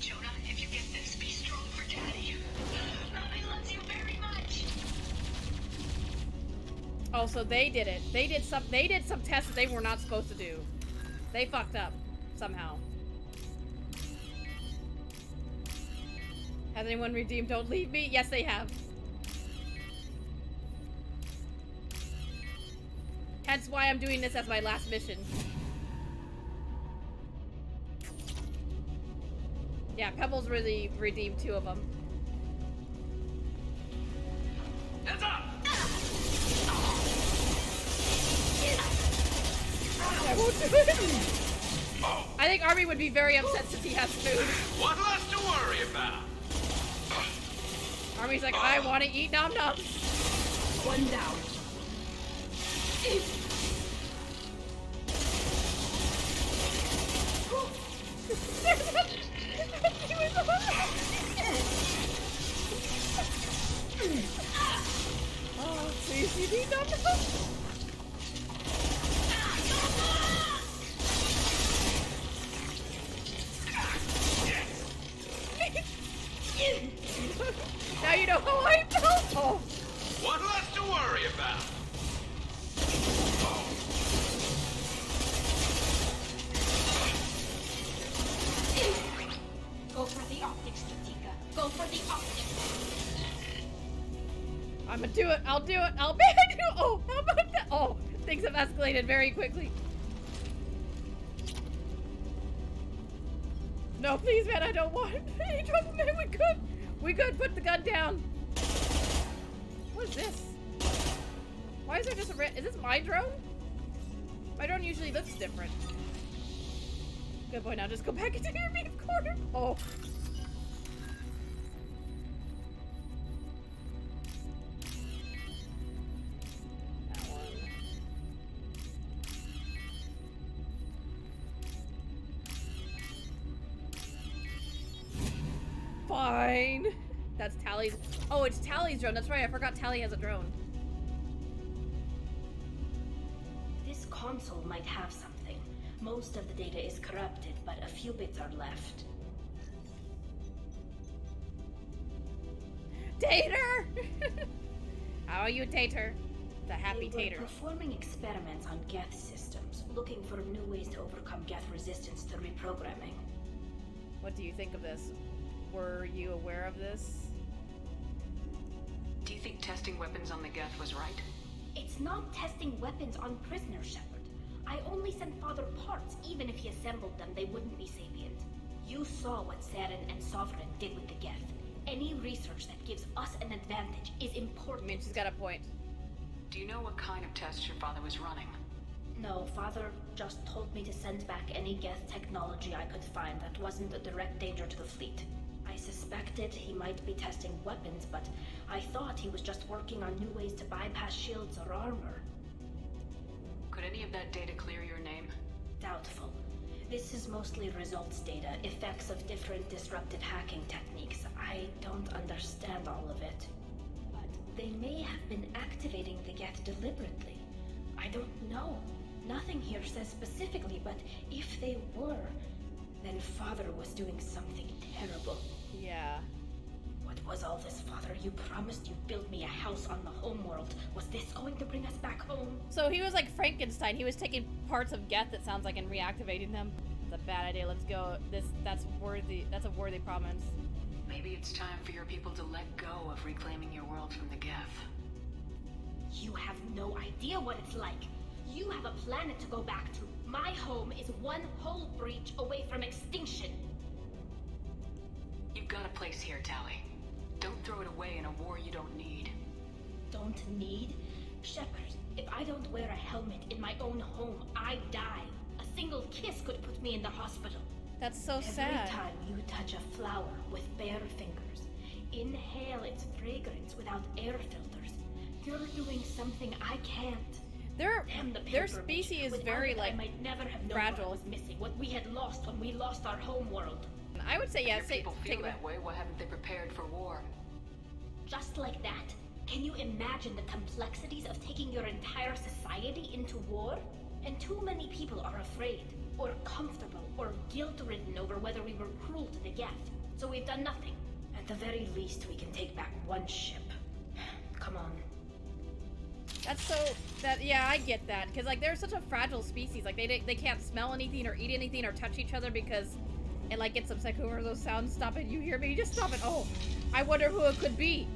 Jonah, if you get this, be strong for Daddy. Mommy loves you very much. Oh, so they did it. They did some tests that they were not supposed to do. They fucked up somehow. Has anyone redeemed Don't Leave Me? Yes, they have. Hence why I'm doing this as my last mission. Yeah, Pebbles really redeemed 2 of them. Heads up! I won't do it. I think Army would be very upset since he has food. What less to worry about? Army's like, I want to eat nom noms. One down. Oh, please, you need nom noms. Now you know how I felt. Oh. What less to worry about? Tika. Go for the optic. I'm gonna do it. I'll do it. I'll make it. Oh, how about that? Oh, things have escalated very quickly. No, please, man, I don't want any trouble, man. We could put the gun down. What is this? Why is there just a is this my drone? My drone usually looks different. Good boy, now just go back into your main corner. Oh. That one. Fine. That's Tally's. Oh, it's Tally's drone. That's right. I forgot Tally has a drone. This console might have something. Most of the data is corrupted, but a few bits are left. Tater! How are you, Tater? The happy They were Tater. performing experiments on Geth systems, looking for new ways to overcome Geth resistance to reprogramming. What do you think of this? Were you aware of this? Do you think testing weapons on the Geth was right? It's not testing weapons on prisoners, Shepard. I only sent Father parts. Even if he assembled them, they wouldn't be sapient. You saw what Saren and Sovereign did with the Geth. Any research that gives us an advantage is important. I mean, she's got a point. Do you know what kind of tests your father was running? No, Father just told me to send back any Geth technology I could find that wasn't a direct danger to the fleet. I suspected he might be testing weapons, but I thought he was just working on new ways to bypass shields or armor. Could any of that data clear your name? Doubtful. This is mostly results data, effects of different disruptive hacking techniques. I don't understand all of it. But they may have been activating the Geth deliberately. I don't know. Nothing here says specifically, but if they were, then Father was doing something terrible. Yeah. What was all this, Father? You promised you'd build me a house on the homeworld. Was this going to bring us back home? So he was like Frankenstein. He was taking parts of Geth, it sounds like, and reactivating them. It's a bad idea. Let's go. That's a worthy promise. Maybe it's time for your people to let go of reclaiming your world from the Geth. You have no idea what it's like. You have a planet to go back to. My home is one hull breach away from extinction. You've got a place here, Tally. Don't throw it away in a war you don't need. Don't need? Shepard, if I don't wear a helmet in my own home, I die. A single kiss could put me in the hospital. That's so sad. Every time you touch a flower with bare fingers, inhale its fragrance without air filters, you're doing something I can't. Their species is very like I might never have known fragile. what was missing, what we had lost when we lost our home world. I would say yes. If your people feel that way, why haven't they prepared for war? Just like that. Can you imagine the complexities of taking your entire society into war? And too many people are afraid, or comfortable, or guilt-ridden over whether we were cruel to the Geth. So we've done nothing. At the very least, we can take back one ship. Come on. Yeah, I get that, because like they're such a fragile species. Like they can't smell anything or eat anything or touch each other because it like gets upset over those sounds. Stop it! You hear me? Just stop it! Oh, I wonder who it could be.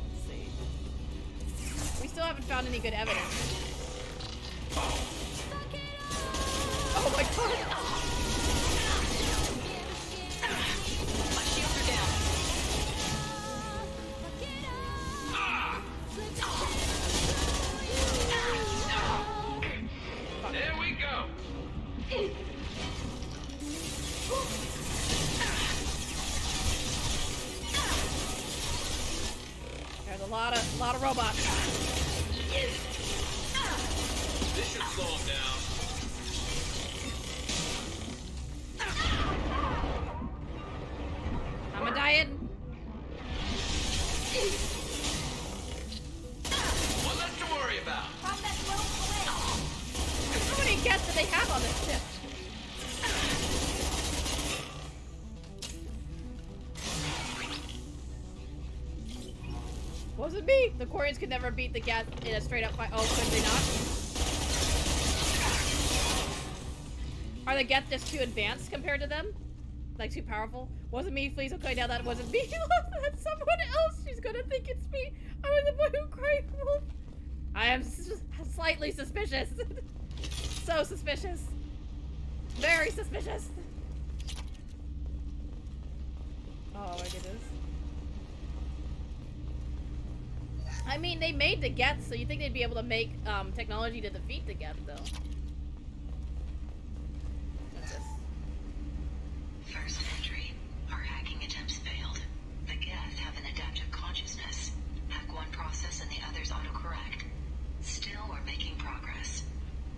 Let's see. We still haven't found any good evidence. Oh my god! My shields are down. There we go. There's a lot of robots. This should slow him down. I'm a dying. One less to worry about. How many guests do they have on this ship? Wasn't me. The Quarians could never beat the Geth in a straight up fight. Oh, could they not? Are the Geth just too advanced compared to them? like too powerful. Wasn't me, please. Okay, now that wasn't me. That's someone else. She's gonna think it's me. I was the boy who cried wolf. I am slightly suspicious. So suspicious. Very suspicious. Oh my goodness. I mean, they made the Geth, so you think they'd be able to make technology to defeat the Geth, though. What's this? First entry. Our hacking attempts failed. The Geth have an adaptive consciousness. Hack one process and the others autocorrect. Still, we're making progress.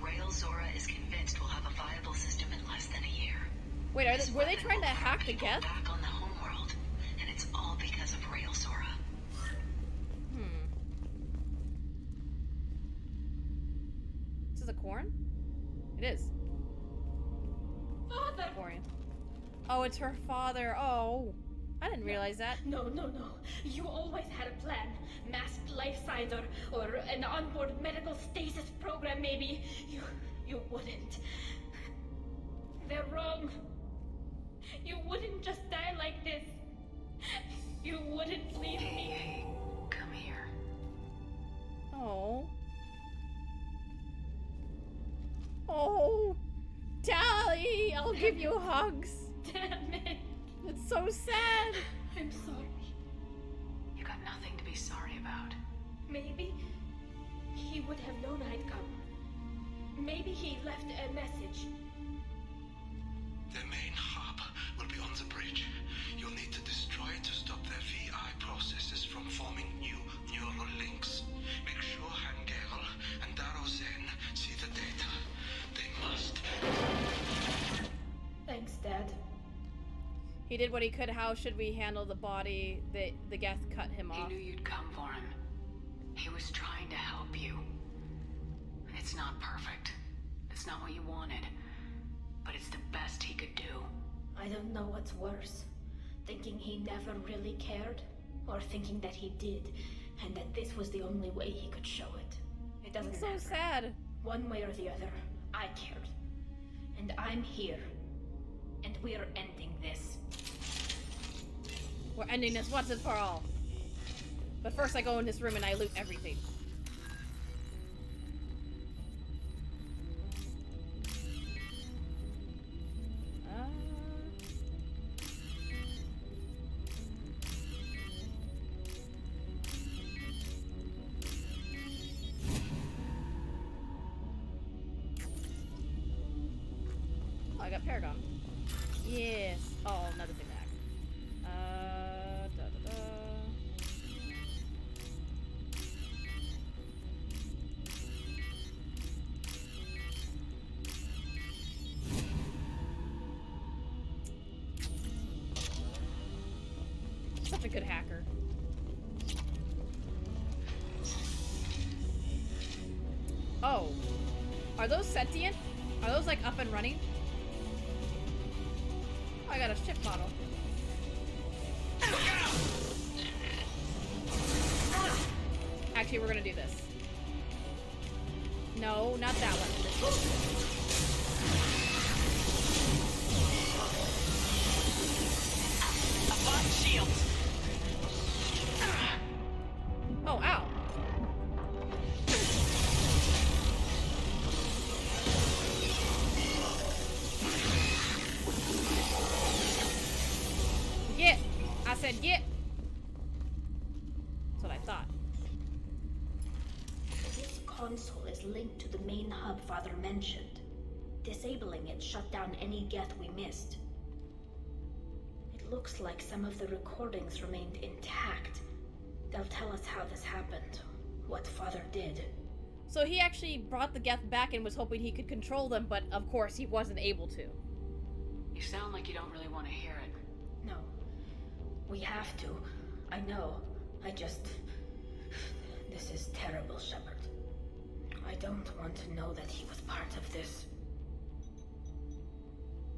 Rail Zora is convinced we'll have a viable system in less than a year. Wait, were they trying to hack the Geth? Back on the homeworld, and it's all because of Rail Zora. This is a Corn? It is. Father! Corian. Oh, it's her father. Oh. I didn't realize that. No. You always had a plan. Masked life signs or an onboard medical stasis program, maybe. You wouldn't. They're wrong. You wouldn't just die like this. You wouldn't leave me. Hey, come here. Oh. Oh. Tally! I'll give you hugs. Damn it. It's so sad. I'm sorry. You got nothing to be sorry about. Maybe he would have known I'd come. Maybe he left a message. The main hub will be on the bridge. You'll need to destroy it to stop their VI processes from forming new neural links. Make sure Hangel and Daro Zen see the data. They must. Thanks, Dad. He did what he could. How should we handle the body? The Geth cut him off. He knew you'd come for him. He was trying to help you. It's not perfect. It's not what you wanted. But it's the best he could do. I don't know what's worse. Thinking he never really cared, or thinking that he did, and that this was the only way he could show it. It doesn't matter. It's so sad. One way or the other, I cared. And I'm here. And we're ending this. We're ending this once and for all. But first I go in this room and I loot everything. Oh, I got Paragon. Yes. Oh, another big hack. Such a good hacker. Oh. Are those sentient? Are those like up and running? Oh, I got a ship model. Actually, we're gonna do this. No, not that one. A bot shield. Oh, ow. Get. I said get. That's what I thought. This console is linked to the main hub Father mentioned. Disabling it shut down any Geth we missed. It looks like some of the recordings remained intact. They'll tell us how this happened, what Father did. So he actually brought the Geth back and was hoping he could control them, but of course he wasn't able to. You sound like you don't really want to hear it. No. We have to. I know. This is terrible, Shepard. I don't want to know that he was part of this.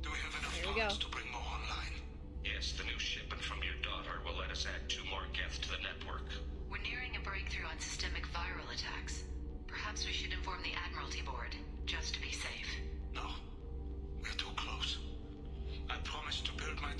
Do we have enough Here we go. parts to bring more online? Yes, the new shipment from your daughter will let us add 2 more Geth to the network. We're nearing a breakthrough on systemic viral attacks. Perhaps we should inform the Admiralty Board, just to be safe. No. We're too close. I promised to build my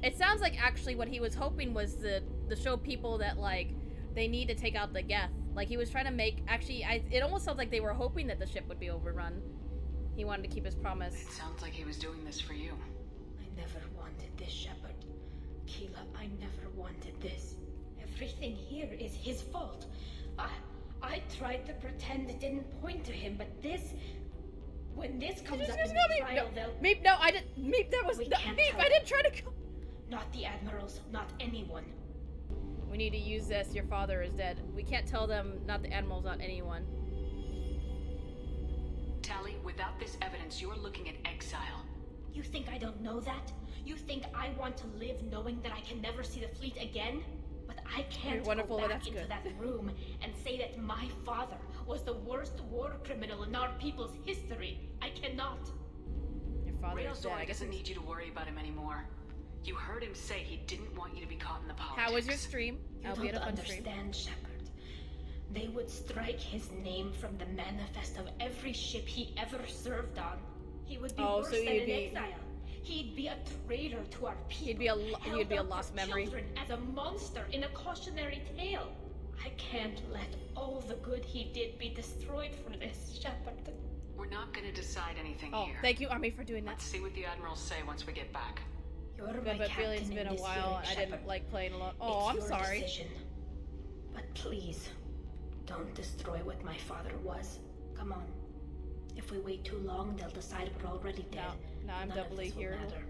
It sounds like actually what he was hoping was the show people that like they need to take out the Geth. Like he was trying to make it almost sounds like they were hoping that the ship would be overrun. He wanted to keep his promise. It sounds like he was doing this for you. I never wanted this, Shepard. Keela, I never wanted this. Everything here is his fault. I tried to pretend it didn't point to him, but this... When this comes up in the trial, they'll... Meep, no, I didn't... Meep, that was... We No, can't Meep, tell I didn't try to... Not the Admirals, not anyone. We need to use this. Your father is dead. We can't tell them, not the Admirals, not anyone. Tali, without this evidence, you're looking at exile. You think I don't know that? You think I want to live knowing that I can never see the fleet again? But I can't go back into that room and say that my father was the worst war criminal in our people's history. I cannot. Your father is dead. Zora doesn't need you to worry about him anymore. You heard him say he didn't want you to be caught in the politics. How was your stream? You don't understand, Shepard. They would strike his name from the manifest of every ship he ever served on. He would be worse than in exile. He'd be a traitor to our people. He'd be a lost memory. Children as a monster in a cautionary tale. I can't let all the good he did be destroyed for this, Shepard. We're not going to decide anything here. Thank you, Army, for doing that. Let's see what the Admirals say once we get back. You're good, my but captain feeling's been a while. I didn't like playing alone. Oh, I'm sorry. Decision. But please, don't destroy what my father was. Come on. If we wait too long, they'll decide we're already dead. No, I'm None doubly of this will here. matter.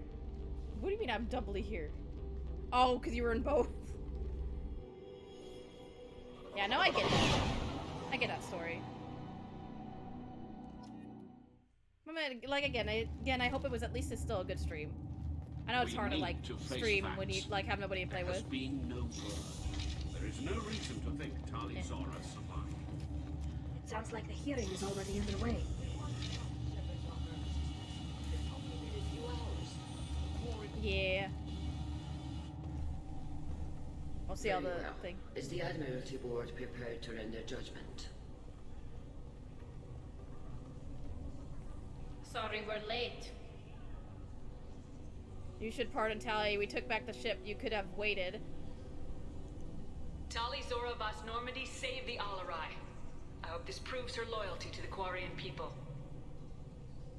What do you mean I'm doubly here? Oh, because you were in both. Yeah, no, I get that. I get that story. Like again, I hope it was at least still a good stream. I know it's hard to like stream when you like have nobody to play with. There has been no word. There is no reason to think Tali Zora survived. It sounds like the hearing is already underway. Yeah. I'll see all the thing. Is the Admiralty Board prepared to render judgment? Sorry we're late. You should pardon Tali. We took back the ship. You could have waited. Tali Zora Vas Normandy saved the Alarai. I hope this proves her loyalty to the Quarian people.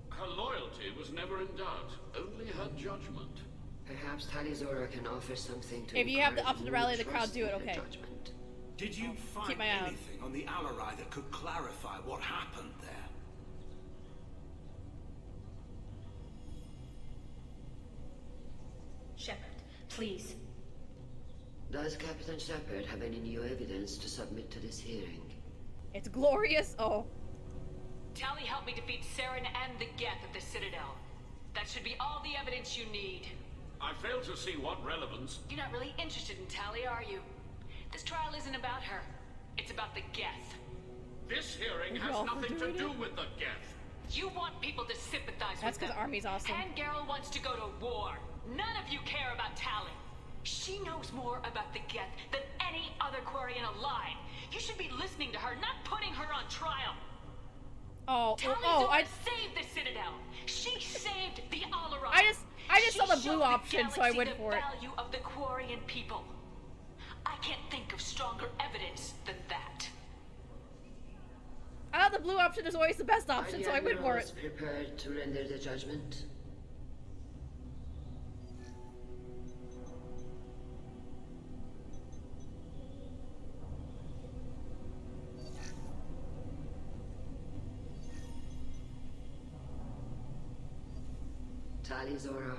Her loyalty was never in doubt, only her judgment. Perhaps Tali Zora can offer something to If you have the option to rally the crowd, do it, okay. Judgment. Did you find anything on the Alarai that could clarify what happened there? Shepard, please. Does Captain Shepard have any new evidence to submit to this hearing? It's glorious. Oh. Tali helped me defeat Saren and the Geth at the Citadel. That should be all the evidence you need. I fail to see what relevance... You're not really interested in Tali, are you? This trial isn't about her. It's about the Geth. This hearing has nothing to do with the Geth. You want people to sympathize with them. That's because Army's awesome. And Geralt wants to go to war. None of you care about Tali. She knows more about the Geth than any other Quarian alive. You should be listening to her, not putting her on trial. I saved the Citadel. She saved the Alarai. I just saw the blue option, so I went for it. The value of the Quarian people. I can't think of stronger evidence than that. I thought the blue option is always the best option, so I went for it. Prepared to render the judgment? Tali Zora,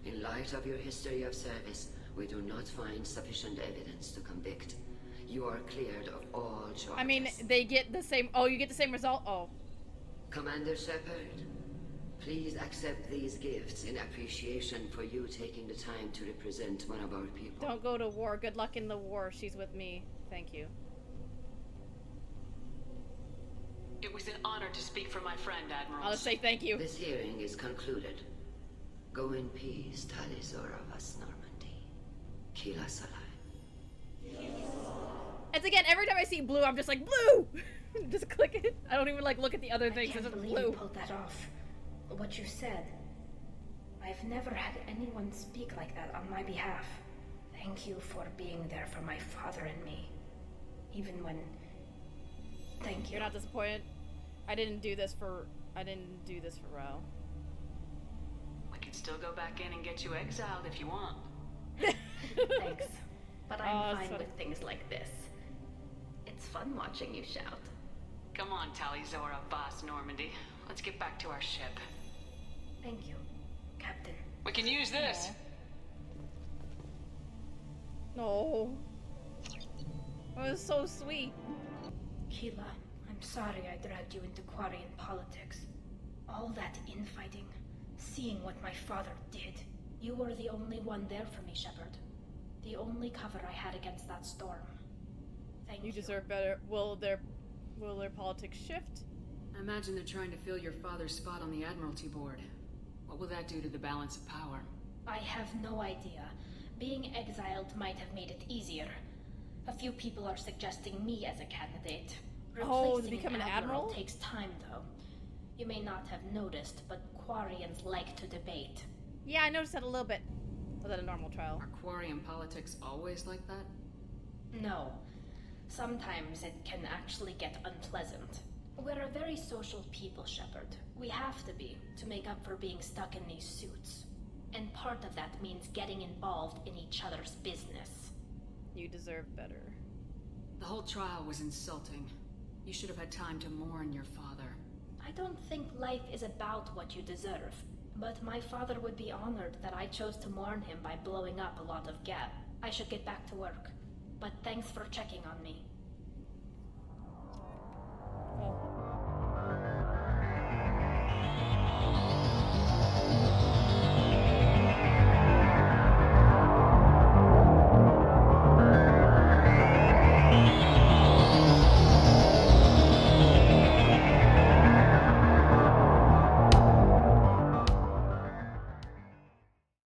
in light of your history of service, we do not find sufficient evidence to convict. You are cleared of all charges. I mean, they get the same... Oh, you get the same result? Oh. Commander Shepard, please accept these gifts in appreciation for you taking the time to represent one of our people. Don't go to war. Good luck in the war. She's with me. Thank you. It was an honor to speak for my friend, Admiral. I'll just say thank you. This hearing is concluded. Go in peace, Tali Zora Vas Normandy. Kila Salai. It's again, every time I see blue, I'm just like, blue! Just click it. I don't even like look at the other things. It's just blue. You pulled that off. What you said. I've never had anyone speak like that on my behalf. Thank you for being there for my father and me. Even when... Thank you. You're not disappointed? I didn't do this for Ro. We can still go back in and get you exiled if you want. Thanks. But I'm fine funny. with things like this. It's fun watching you shout. Come on, Tali Zora, Boss Normandy. Let's get back to our ship. Thank you, Captain. We can use this! No. It was so sweet. Keela, I'm sorry I dragged you into Quarian politics. All that infighting, seeing what my father did. You were the only one there for me, Shepard. The only cover I had against that storm. Thank you. You deserve better. Will their politics shift? I imagine they're trying to fill your father's spot on the Admiralty Board. What will that do to the balance of power? I have no idea. Being exiled might have made it easier. A few people are suggesting me as a candidate. To Replacing become an admiral takes time, though. You may not have noticed, but Quarians like to debate. Yeah, I noticed that a little bit. Was that a normal trial? Are Quarian politics always like that? No. Sometimes it can actually get unpleasant. We're a very social people, Shepard. We have to be, to make up for being stuck in these suits. And part of that means getting involved in each other's business. You deserve better. The whole trial was insulting. You should have had time to mourn your father. I don't think life is about what you deserve, but my father would be honored that I chose to mourn him by blowing up a lot of gas. I should get back to work, but thanks for checking on me.